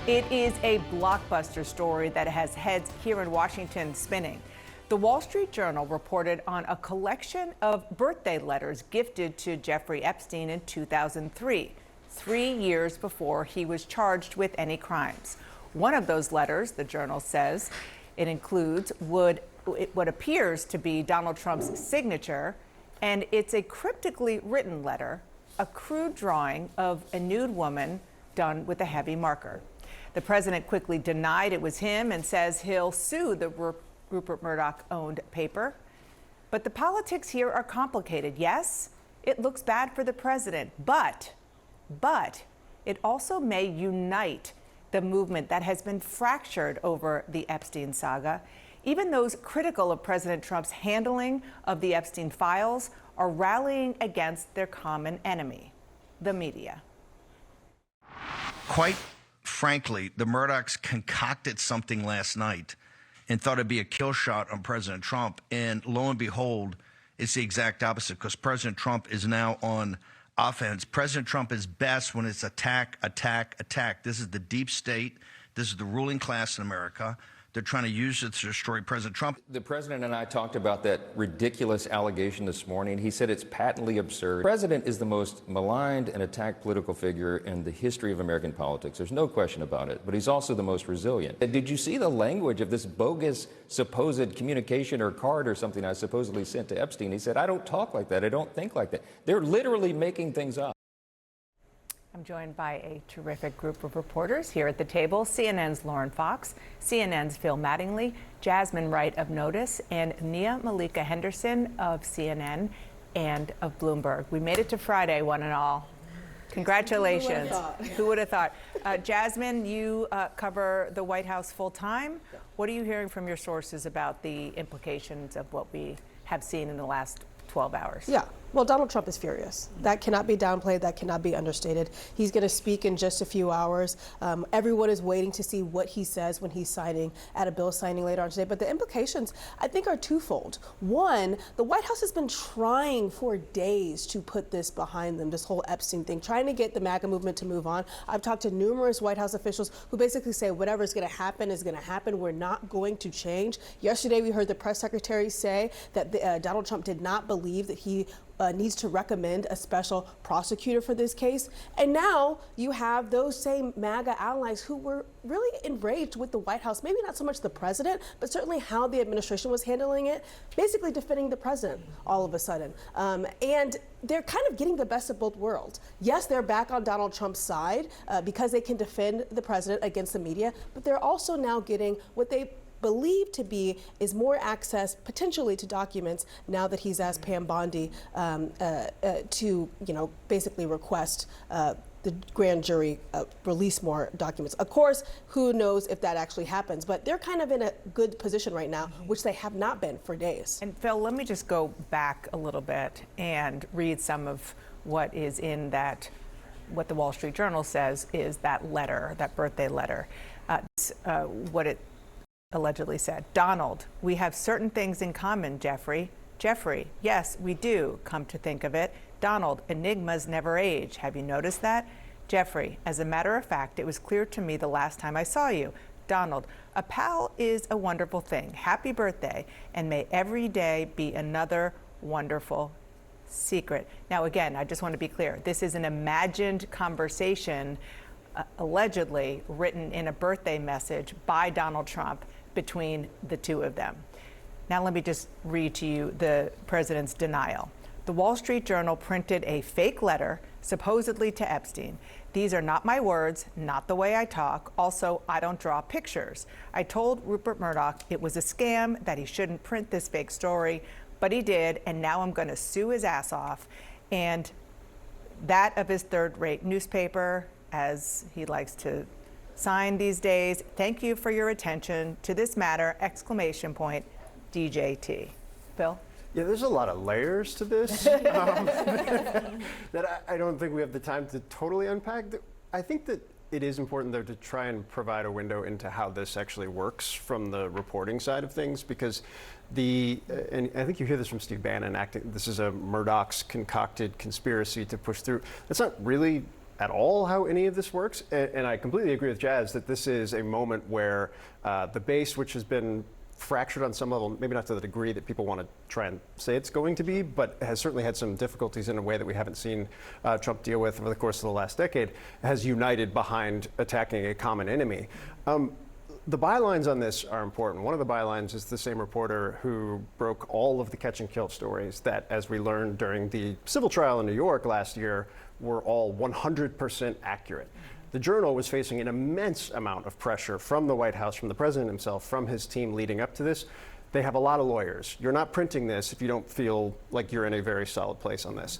It is a blockbuster story that has heads here in Washington spinning. The Wall Street Journal reported on a collection of birthday letters gifted to Jeffrey Epstein in 2003, 3 years before he was charged with any crimes. One of those letters, the Journal says, it includes what appears to be Donald Trump's signature, and it's a cryptically written letter, a crude drawing of a nude woman done with a heavy marker. The president quickly denied it was him and says he'll sue the Rupert Murdoch-owned paper. But the politics here are complicated. Yes, it looks bad for the president, but it also may unite the movement that has been fractured over the Epstein saga. Even those critical of President Trump's handling of the Epstein files are rallying against their common enemy, the media. Quite frankly, the Murdochs concocted something last night and thought it'd be a kill shot on President Trump. And lo and behold, it's the exact opposite, because President Trump is now on offense. President Trump is best when it's attack, attack, attack. This is the deep state. This is the ruling class in America. They're trying to use it to destroy President Trump. The president and I talked about that ridiculous allegation this morning. He said it's patently absurd. The president is the most maligned and attacked political figure in the history of American politics. There's no question about it. But he's also the most resilient. Did you see the language of this bogus supposed communication or card or something I supposedly sent to Epstein? He said, I don't talk like that. I don't think like that. They're literally making things up. I'm joined by a terrific group of reporters here at the table. CNN's Lauren Fox, CNN's Phil Mattingly, Jasmine Wright of Notice, and Nia Malika Henderson of CNN and of Bloomberg. We made it to Friday, one and all. Congratulations. Who would have thought? Jasmine, you cover the White House full time. What are you hearing from your sources about the implications of what we have seen in the last 12 hours? Yeah. Well, Donald Trump is furious. That cannot be downplayed. That cannot be understated. He's going to speak in just a few hours. Everyone is waiting to see what he says when he's signing at a bill signing later on today. But the implications, I think, are twofold. One, the White House has been trying for days to put this behind them, this whole Epstein thing, trying to get the MAGA movement to move on. I've talked to numerous White House officials who basically say whatever is going to happen is going to happen. We're not going to change. Yesterday, we heard the press secretary say that Donald Trump did not believe that he needs to recommend a special prosecutor for this case. And now you have those same MAGA allies who were really enraged with the White House, maybe not so much the president, but certainly how the administration was handling it, basically defending the president all of a sudden. And they're kind of getting the best of both worlds. Yes, they're back on Donald Trump's side because they can defend the president against the media, but they're also now getting what they believed to be is more access potentially to documents now that he's asked Pam Bondi to, basically request the grand jury release more documents. Of course, who knows if that actually happens, but they're kind of in a good position right now, which they have not been for days. And Phil, let me just go back a little bit and read some of what is in that, what the Wall Street Journal says is that letter, that birthday letter. What it allegedly said. Donald, we have certain things in common, Jeffrey. Jeffrey, yes, we do, come to think of it. Donald, enigmas never age. Have you noticed that? Jeffrey, as a matter of fact, it was clear to me the last time I saw you. Donald, a pal is a wonderful thing. Happy birthday, and may every day be another wonderful secret. Now, again, I just want to be clear. This is an imagined conversation, allegedly written in a birthday message by Donald Trump between the two of them. Now let me just read to you the president's denial. The Wall Street Journal printed a fake letter supposedly to Epstein. These are not my words, not the way I talk. Also, I don't draw pictures. I told Rupert Murdoch it was a scam, that he shouldn't print this fake story, but he did, and now I'm going to sue his ass off. And that of his third-rate newspaper, as he likes to sign these days. Thank you for your attention to this matter, exclamation point, DJT. Phil? Yeah, there's a lot of layers to this that I don't think we have the time to totally unpack. I think that it is important, though, to try and provide a window into how this actually works from the reporting side of things, because and I think you hear this from Steve Bannon, this is a Murdoch's concocted conspiracy to push through. That's not really at all how any of this works. And I completely agree with Jazz that this is a moment where the base, which has been fractured on some level, maybe not to the degree that people want to try and say it's going to be, but has certainly had some difficulties in a way that we haven't seen Trump deal with over the course of the last decade, has united behind attacking a common enemy. The bylines on this are important. One of the bylines is the same reporter who broke all of the catch and kill stories that, as we learned during the civil trial in New York last year, were all 100% accurate. The Journal was facing an immense amount of pressure from the White House, from the president himself, from his team leading up to this. They have a lot of lawyers. You're not printing this if you don't feel like you're in a very solid place on this.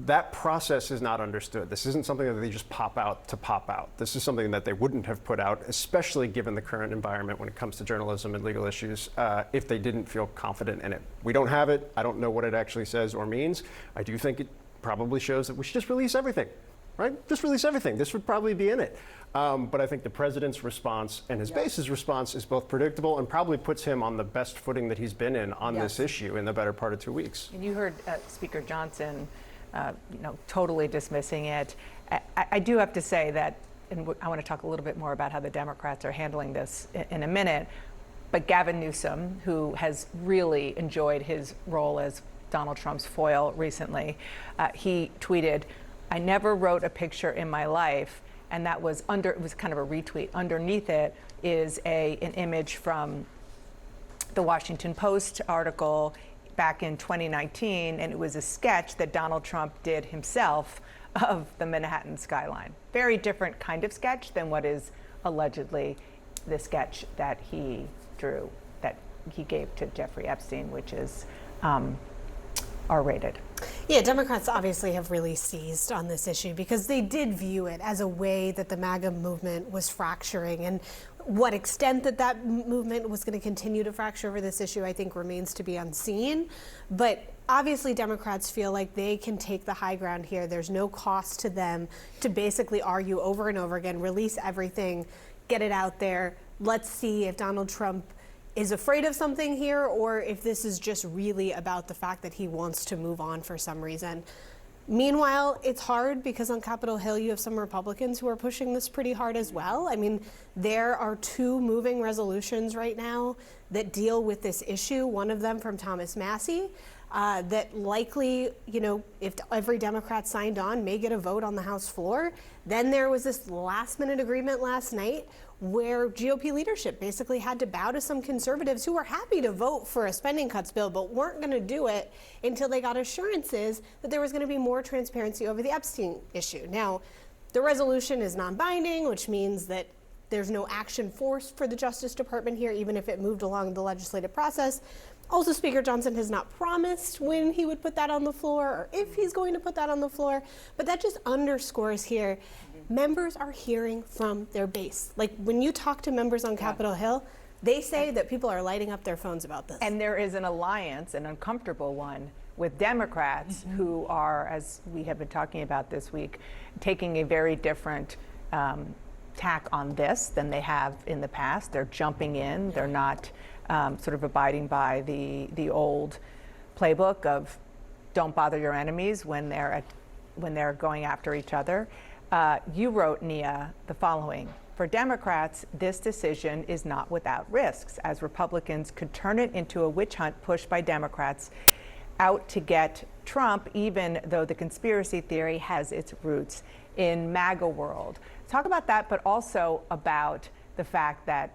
That process is not understood. This isn't something that they just pop out to pop out. This is something that they wouldn't have put out, especially given the current environment when it comes to journalism and legal issues, if they didn't feel confident in it. We don't have it. I don't know what it actually says or means. I do think it probably shows that we should just release everything. Right? Just release everything. This would probably be in it. But I think the president's response and his base's response is both predictable and probably puts him on the best footing that he's been in on this issue in the better part of 2 weeks. And you heard Speaker Johnson, totally dismissing it. I do have to say that, and I want to talk a little bit more about how the Democrats are handling this in a minute, but Gavin Newsom, who has really enjoyed his role as Donald Trump's foil recently, he tweeted, "I never wrote a picture in my life," and that was it was kind of a retweet. Underneath it is an image from the Washington Post article back in 2019, and it was a sketch that Donald Trump did himself of the Manhattan skyline. Very different kind of sketch than what is allegedly the sketch that he drew, that he gave to Jeffrey Epstein, which is R-rated. Yeah, Democrats obviously have really seized on this issue because they did view it as a way that the MAGA movement was fracturing. And what extent that movement was going to continue to fracture over this issue, I think, remains to be unseen. But obviously, Democrats feel like they can take the high ground here. There's no cost to them to basically argue over and over again, release everything, get it out there. Let's see if Donald Trump is afraid of something here, or if this is just really about the fact that he wants to move on for some reason. Meanwhile, it's hard because on Capitol Hill you have some Republicans who are pushing this pretty hard as well. I mean, there are 2 moving resolutions right now that deal with this issue, one of them from Thomas Massie, that likely, if every Democrat signed on, may get a vote on the House floor. Then there was this last-minute agreement last night where GOP leadership basically had to bow to some conservatives who were happy to vote for a spending cuts bill, but weren't going to do it until they got assurances that there was going to be more transparency over the Epstein issue. Now, the resolution is non-binding, which means that there's no action forced for the Justice Department here, even if it moved along the legislative process. Also, Speaker Johnson has not promised when he would put that on the floor or if he's going to put that on the floor, but that just underscores here, members are hearing from their base. Like when you talk to members on Capitol Hill, they say that people are lighting up their phones about this. And there is an alliance, an uncomfortable one, with Democrats who are, as we have been talking about this week, taking a very different tack on this than they have in the past. They're jumping in. They're not sort of abiding by the old playbook of don't bother your enemies when they're going after each other. You wrote, Nia, the following: for Democrats, this decision is not without risks, as Republicans could turn it into a witch hunt pushed by Democrats out to get Trump, even though the conspiracy theory has its roots in MAGA world. Talk about that, but also about the fact that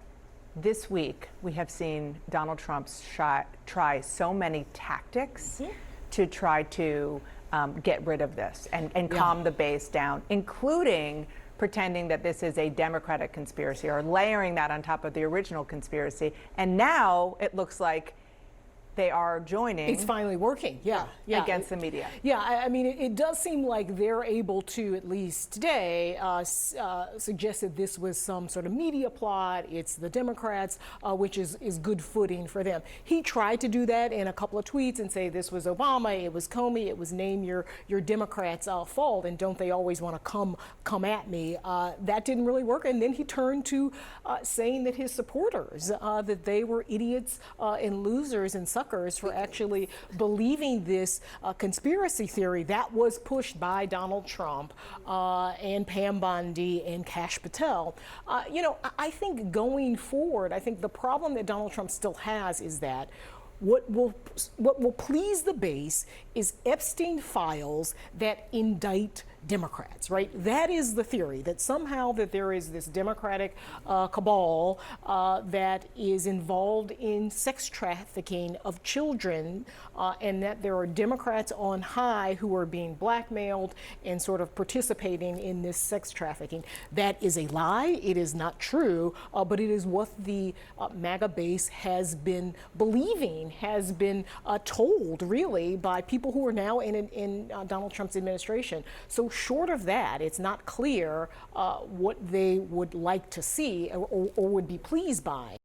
this week we have seen Donald Trump try so many tactics to try to get rid of this and calm the base down, including pretending that this is a Democratic conspiracy or layering that on top of the original conspiracy. And now it looks like they are joining. It's finally working, yeah. Against the media. Yeah, I mean, it does seem like they're able to, at least today, suggest that this was some sort of media plot. It's the Democrats, which is good footing for them. He tried to do that in a couple of tweets and say this was Obama, it was Comey, it was name your Democrats' fault, and don't they always want to come at me? That didn't really work, and then he turned to saying that his supporters, that they were idiots and losers and suckers suckers for actually believing this conspiracy theory that was pushed by Donald Trump and Pam Bondi and Kash Patel. I think going forward, I think the problem that Donald Trump still has is that what will please the base is Epstein files that indict Democrats, right? That is the theory, that somehow that there is this Democratic cabal that is involved in sex trafficking of children, and that there are Democrats on high who are being blackmailed and sort of participating in this sex trafficking. That is a lie. It is not true, but it is what the MAGA base has been believing, has been told really by people who are now in Donald Trump's administration. So short of that, it's not clear what they would like to see or would be pleased by.